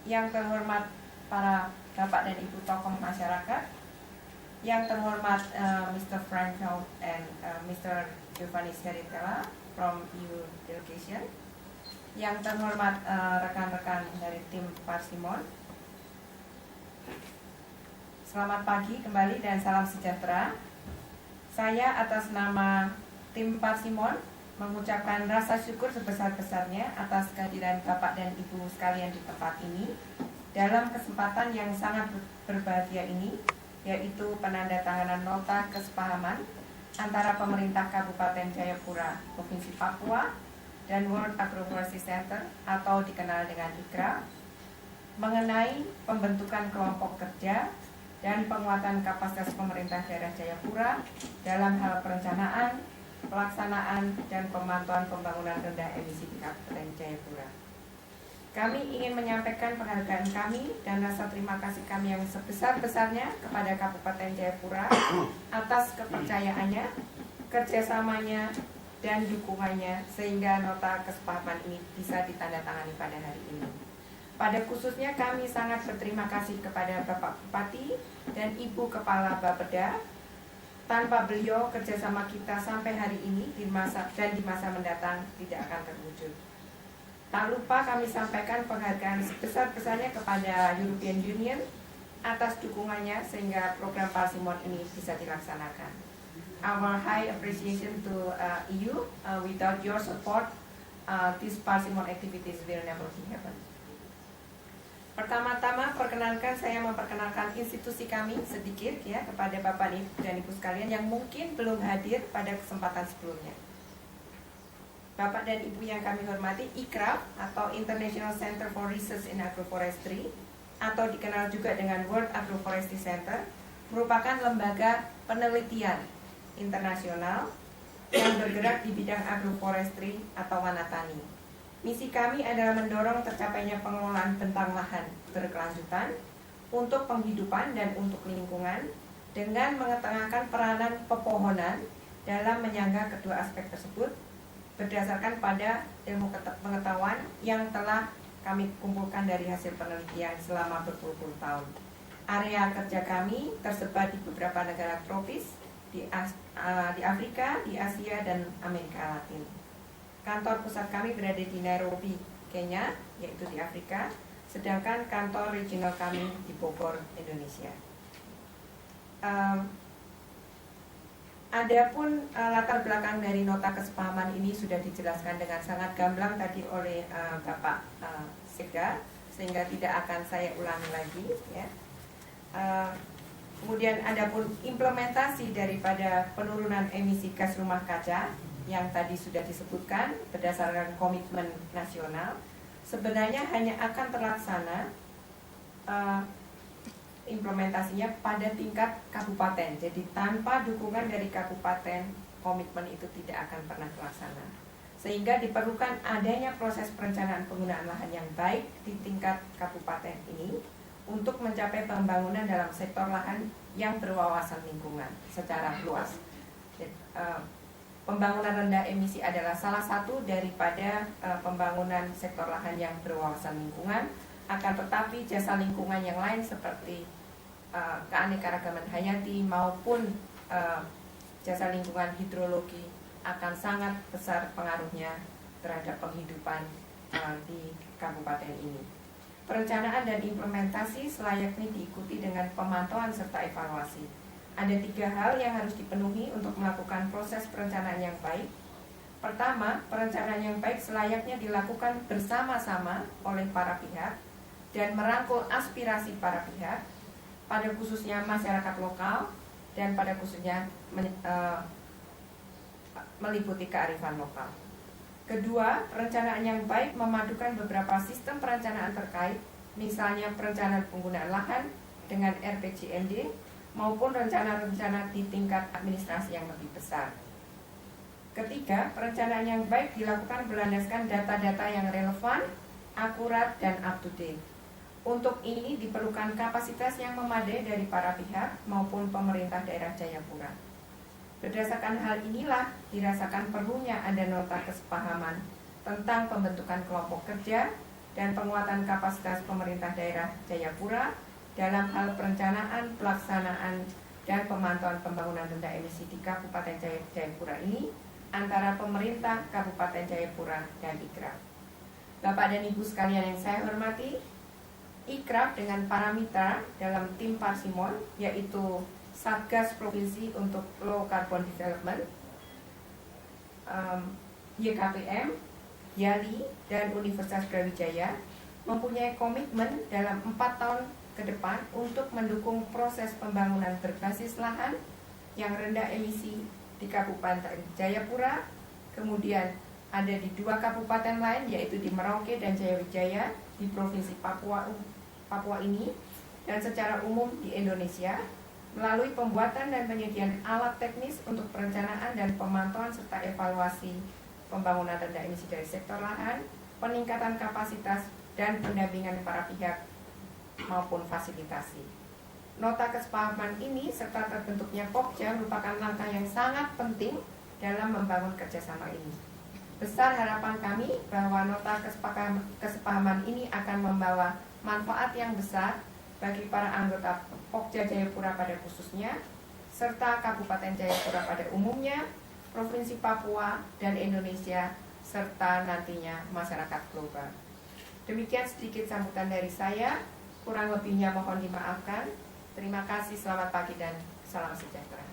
yang terhormat para Bapak dan Ibu tokoh masyarakat, yang terhormat Mr. Frank Holt and Mr. Giovanni Seritella from EU Delegation, yang terhormat rekan-rekan dari tim Parsimon. Selamat pagi kembali dan salam sejahtera. Saya atas nama tim Parsimon mengucapkan rasa syukur sebesar-besarnya atas kehadiran Bapak dan Ibu sekalian di tempat ini dalam kesempatan yang sangat berbahagia ini, yaitu penandatanganan nota kesepahaman antara pemerintah Kabupaten Jayapura, Provinsi Papua dan World Agroforestry Center atau dikenal dengan ICRA mengenai pembentukan kelompok kerja dan penguatan kapasitas pemerintah daerah Jayapura dalam hal perencanaan, pelaksanaan, dan pemantauan pembangunan rendah emisi di Kabupaten Jayapura. Kami ingin menyampaikan penghargaan kami dan rasa terima kasih kami yang sebesar-besarnya kepada Kabupaten Jayapura atas kepercayaannya, kerjasamanya, dan dukungannya sehingga nota kesepahaman ini bisa ditandatangani pada hari ini. Pada khususnya kami sangat berterima kasih kepada Bapak Bupati dan Ibu Kepala Bapeda. Tanpa beliau, kerjasama kita sampai hari ini di masa mendatang tidak akan terwujud. Tak lupa kami sampaikan penghargaan sebesar-besarnya kepada European Union atas dukungannya sehingga program Parsimon ini bisa dilaksanakan. Our high appreciation to EU. Without your support, these Parsimon activities will never be happen. Pertama-tama perkenalkan saya memperkenalkan institusi kami sedikit ya kepada Bapak dan Ibu sekalian yang mungkin belum hadir pada kesempatan sebelumnya. Bapak dan Ibu yang kami hormati, ICRA atau International Center for Research in Agroforestry atau dikenal juga dengan World Agroforestry Center merupakan lembaga penelitian internasional yang bergerak di bidang agroforestry atau wanatani. Misi kami adalah mendorong tercapainya pengelolaan bentang lahan berkelanjutan untuk penghidupan dan untuk lingkungan dengan mengetengahkan peranan pepohonan dalam menyangga kedua aspek tersebut berdasarkan pada ilmu pengetahuan yang telah kami kumpulkan dari hasil penelitian selama berpuluh-puluh tahun. Area kerja kami tersebar di beberapa negara tropis di Afrika, di Asia, dan Amerika Latin. Kantor pusat kami berada di Nairobi, Kenya, yaitu di Afrika, sedangkan kantor regional kami di Bogor, Indonesia. Adapun latar belakang dari nota kesepahaman ini sudah dijelaskan dengan sangat gamblang tadi oleh Bapak Sekda, sehingga tidak akan saya ulangi lagi. Ya. Kemudian adapun implementasi daripada penurunan emisi gas rumah kaca yang tadi sudah disebutkan berdasarkan komitmen nasional, sebenarnya hanya akan terlaksana implementasinya pada tingkat kabupaten. Jadi tanpa dukungan dari kabupaten, komitmen itu tidak akan pernah terlaksana. Sehingga diperlukan adanya proses perencanaan penggunaan lahan yang baik di tingkat kabupaten ini untuk mencapai pembangunan dalam sektor lahan yang berwawasan lingkungan secara luas. Pembangunan rendah emisi adalah salah satu daripada pembangunan sektor lahan yang berwawasan lingkungan. Akan tetapi jasa lingkungan yang lain seperti keanekaragaman hayati maupun jasa lingkungan hidrologi akan sangat besar pengaruhnya terhadap penghidupan di kabupaten ini. Perencanaan dan implementasi selayaknya diikuti dengan pemantauan serta evaluasi. Ada 3 hal yang harus dipenuhi untuk melakukan proses perencanaan yang baik. Pertama, perencanaan yang baik selayaknya dilakukan bersama-sama oleh para pihak dan merangkul aspirasi para pihak, pada khususnya masyarakat lokal dan pada khususnya meliputi kearifan lokal. Kedua, perencanaan yang baik memadukan beberapa sistem perencanaan terkait, misalnya perencanaan penggunaan lahan dengan RPJMD maupun rencana-rencana di tingkat administrasi yang lebih besar. Ketiga, perencanaan yang baik dilakukan berlandaskan data-data yang relevan, akurat, dan up-to-date. Untuk ini diperlukan kapasitas yang memadai dari para pihak maupun pemerintah daerah Jayapura. Berdasarkan hal inilah dirasakan perlunya ada nota kesepahaman tentang pembentukan kelompok kerja dan penguatan kapasitas pemerintah daerah Jayapura dalam hal perencanaan, pelaksanaan, dan pemantauan pembangunan rendah emisi di Kabupaten Jayapura ini antara pemerintah Kabupaten Jayapura dan Ikraf. Bapak dan Ibu sekalian yang saya hormati, Ikraf dengan para mitra dalam tim Parsimon, yaitu Satgas Provinsi untuk Low Carbon Development, YKPM, YALI, dan Universitas Brawijaya mempunyai komitmen dalam 4 tahun ke depan untuk mendukung proses pembangunan berbasis lahan yang rendah emisi di Kabupaten Jayapura, kemudian ada di 2 kabupaten lain yaitu di Merauke dan Jayawijaya di Provinsi Papua ini, dan secara umum di Indonesia melalui pembuatan dan penyediaan alat teknis untuk perencanaan dan pemantauan serta evaluasi pembangunan rendah emisi dari sektor lahan, peningkatan kapasitas dan pendampingan para pihak maupun fasilitasi. Nota kesepahaman ini serta terbentuknya Pokja merupakan langkah yang sangat penting dalam membangun kerjasama ini. Besar harapan kami bahwa nota kesepahaman ini akan membawa manfaat yang besar bagi para anggota Pokja Jayapura pada khususnya, serta Kabupaten Jayapura pada umumnya, Provinsi Papua dan Indonesia, serta nantinya masyarakat global. Demikian sedikit sambutan dari saya. Kurang lebihnya mohon dimaafkan. Terima kasih, selamat pagi dan salam sejahtera.